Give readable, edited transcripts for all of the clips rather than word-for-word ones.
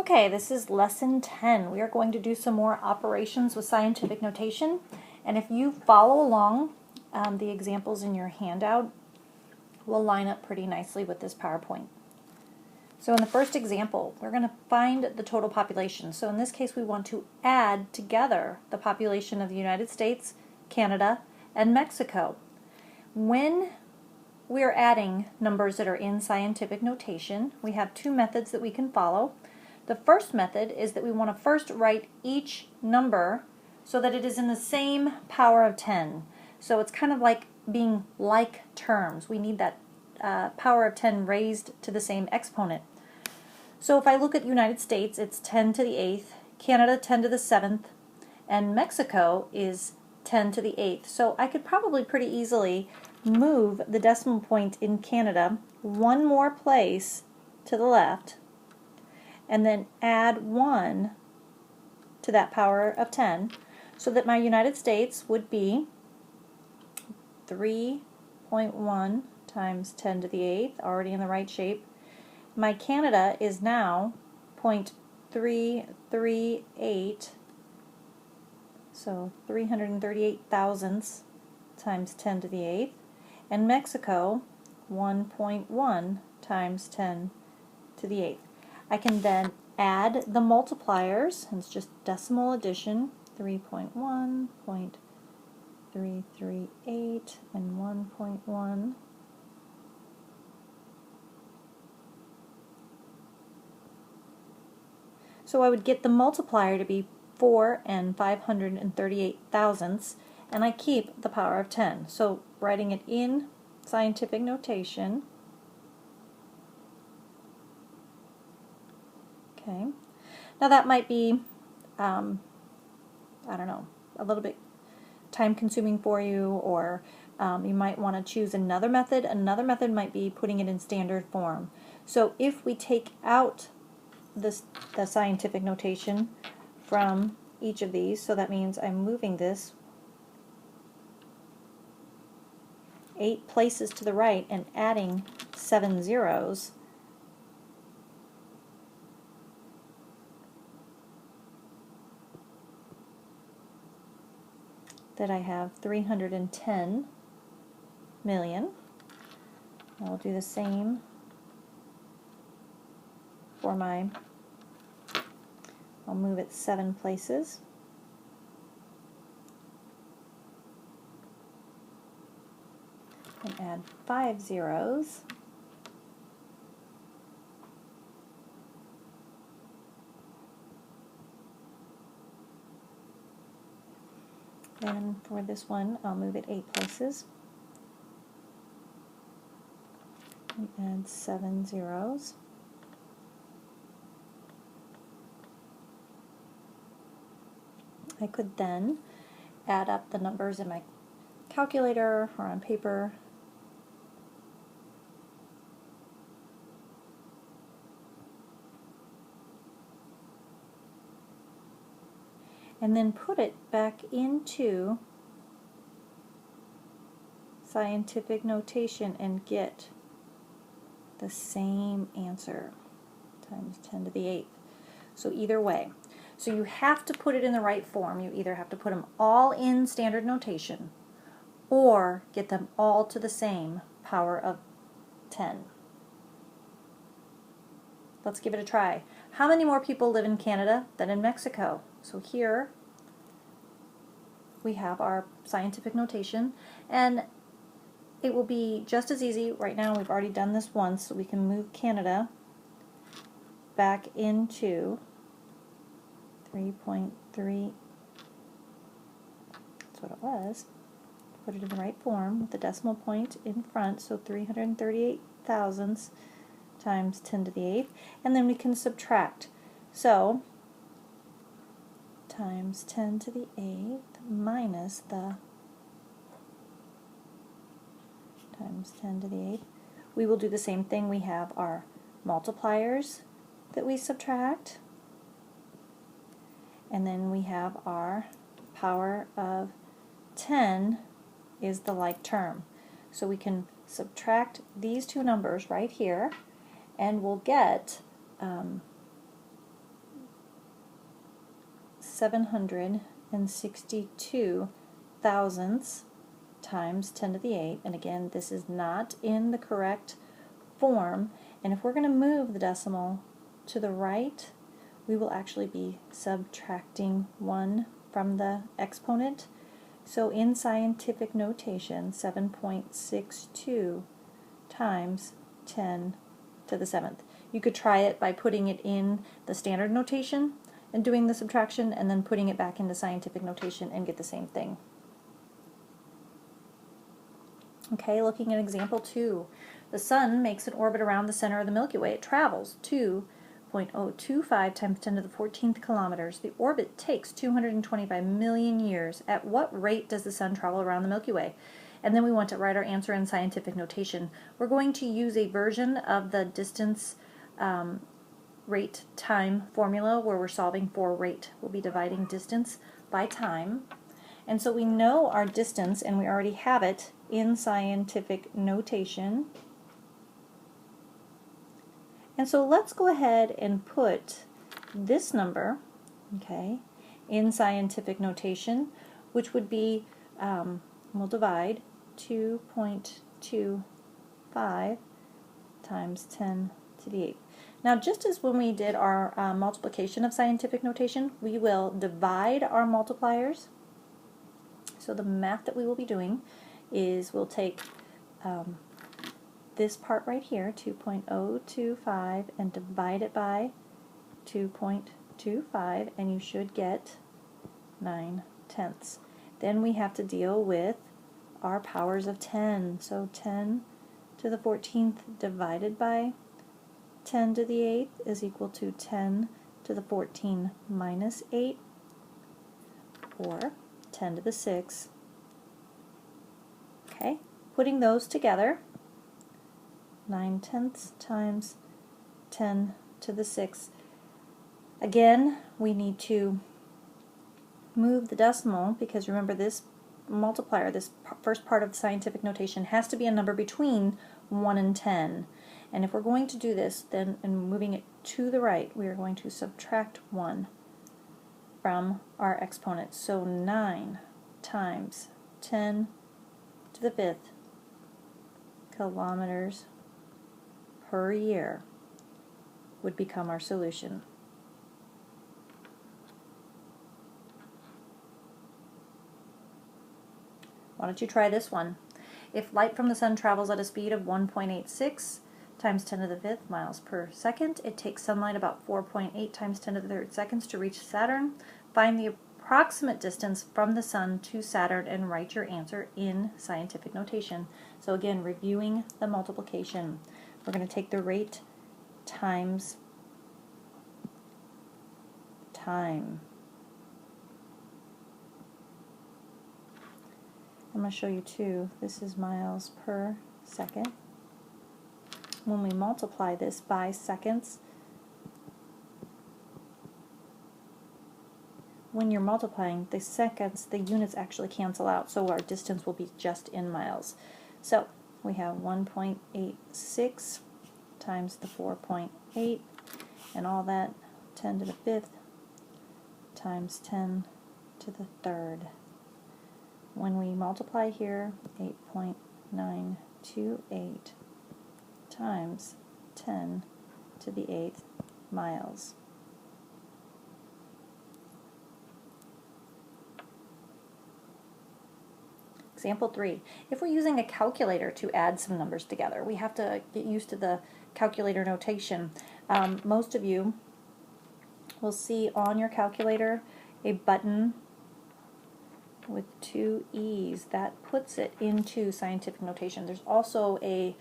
Okay, this is lesson 10. We are going to do some more operations with scientific notation. And if you follow along, the examples in your handout will line up pretty nicely with this PowerPoint. So in the first example, we're going to find the total population. So in this case, we want to add together the population of the United States, Canada, and Mexico. When we are adding numbers that are in scientific notation, we have two methods that we can follow. The first method is that we want to first write each number so that it is in the same power of 10. So it's kind of like being like terms. We need that power of 10 raised to the same exponent. So if I look at United States, it's 10 to the 8th, Canada 10 to the 7th, and Mexico is 10 to the 8th. So I could probably pretty easily move the decimal point in Canada one more place to the left, and then add 1 to that power of 10, so that my United States would be 3.1 times 10 to the 8th, already in the right shape. My Canada is now 0.338, so 338 thousandths times 10 to the 8th, and Mexico 1.1 times 10 to the 8th. I can then add the multipliers, and it's just decimal addition, 3.1, 0.338, and 1.1. So I would get the multiplier to be 4 and 538 thousandths, and I keep the power of 10. So writing it in scientific notation. Okay. Now that might be, I don't know, a little bit time-consuming for you, or you might want to choose another method. Another method might be putting it in standard form. So if we take out the scientific notation from each of these, so that means I'm moving this 8 places to the right and adding 7 zeros, that I have 310 million. I'll do the same for I'll move it 7 places. And add 5 zeros. And for this one, I'll move it 8 places. And add 7 zeros. I could then add up the numbers in my calculator or on paper. And then put it back into scientific notation and get the same answer, times 10 to the 8th. So either way. So you have to put it in the right form. You either have to put them all in standard notation or get them all to the same power of 10. Let's give it a try. How many more people live in Canada than in Mexico? So here we have our scientific notation, and it will be just as easy. Right now we've already done this once, so we can move Canada back into 3.3, that's what it was. Put it in the right form with the decimal point in front, so 338 thousandths times 10 to the 8th, and then we can subtract. So times 10 to the 8th minus the times 10 to the 8th. We will do the same thing. We have our multipliers that we subtract, and then we have our power of 10 is the like term. So we can subtract these two numbers right here, and we'll get 762 thousandths times 10 to the 8, and again this is not in the correct form, and if we're going to move the decimal to the right, we will actually be subtracting 1 from the exponent. So in scientific notation, 7.62 times 10 to the 7th. You could try it by putting it in the standard notation and doing the subtraction and then putting it back into scientific notation and get the same thing. Okay, looking at example 2. The sun makes an orbit around the center of the Milky Way. It travels 2.025 times 10 to the 14th kilometers. The orbit takes 225 million years. At what rate does the sun travel around the Milky Way? And then we want to write our answer in scientific notation. We're going to use a version of the distance rate time formula where we're solving for rate. We'll be dividing distance by time. And so we know our distance, and we already have it in scientific notation. And so let's go ahead and put this number, okay, in scientific notation, which would be, we'll divide 2.25 times 10 to the 8th. Now, just as when we did our multiplication of scientific notation, we will divide our multipliers. So the math that we will be doing is we'll take this part right here, 2.025, and divide it by 2.25, and you should get 9/10. Then we have to deal with our powers of 10. So 10 to the 14th divided by 10 to the 8th is equal to 10 to the 14 minus 8, or 10 to the 6. Okay, putting those together, 9/10 times 10 to the 6. Again, we need to move the decimal because remember this multiplier, this first part of the scientific notation, has to be a number between 1 and 10. And if we're going to do this, then in moving it to the right, we are going to subtract 1 from our exponent. So 9 times 10 to the 5th kilometers per year would become our solution. Why don't you try this one? If light from the sun travels at a speed of 1.86 times 10 to the 5th miles per second, it takes sunlight about 4.8 times 10 to the 3rd seconds to reach Saturn. Find the approximate distance from the sun to Saturn and write your answer in scientific notation. So again, reviewing the multiplication. We're going to take the rate times time. I'm going to show you too, this is miles per second. When we multiply this by seconds, when you're multiplying the seconds, the units actually cancel out, so our distance will be just in miles. So we have 1.86 times the 4.8, and all that 10 to the 5th times 10 to the 3rd. When we multiply here, 8.928 times 10 to the 8th miles. Example 3. If we're using a calculator to add some numbers together, we have to get used to the calculator notation. Most of you will see on your calculator a button with 2 E's. That puts it into scientific notation. There's also a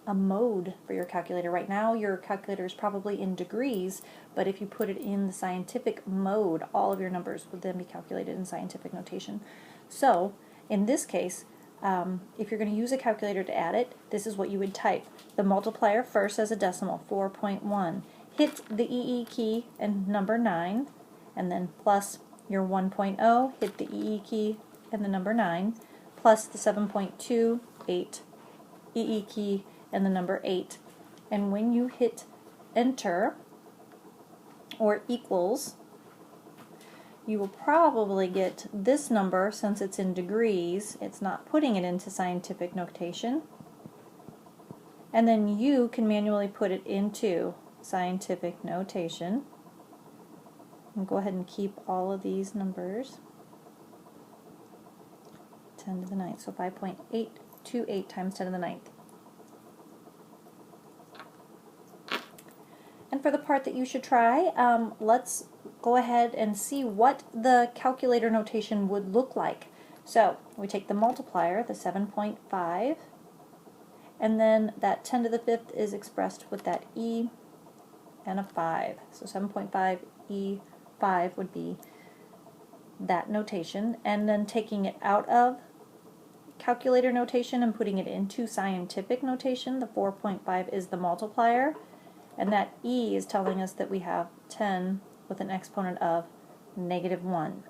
mode for your calculator. Right now your calculator is probably in degrees, but if you put it in the scientific mode, all of your numbers would then be calculated in scientific notation. So in this case, if you're going to use a calculator to add it, this is what you would type. The multiplier first as a decimal, 4.1. Hit the EE key and number 9, and then plus your 1.0, hit the EE key and the number 9, plus the 7.28 EE key and the number 8. And when you hit enter or equals, you will probably get this number, since it's in degrees, it's not putting it into scientific notation. And then you can manually put it into scientific notation. And go ahead and keep all of these numbers. 10 to the 9th, so 5.828 times 10 to the 9th. And for the part that you should try, let's go ahead and see what the calculator notation would look like. So we take the multiplier, the 7.5, and then that 10 to the 5th is expressed with that e and a 5. So 7.5 e5 would be that notation, and then taking it out of calculator notation and putting it into scientific notation, the 4.5 is the multiplier, and that e is telling us that we have 10 with an exponent of -1.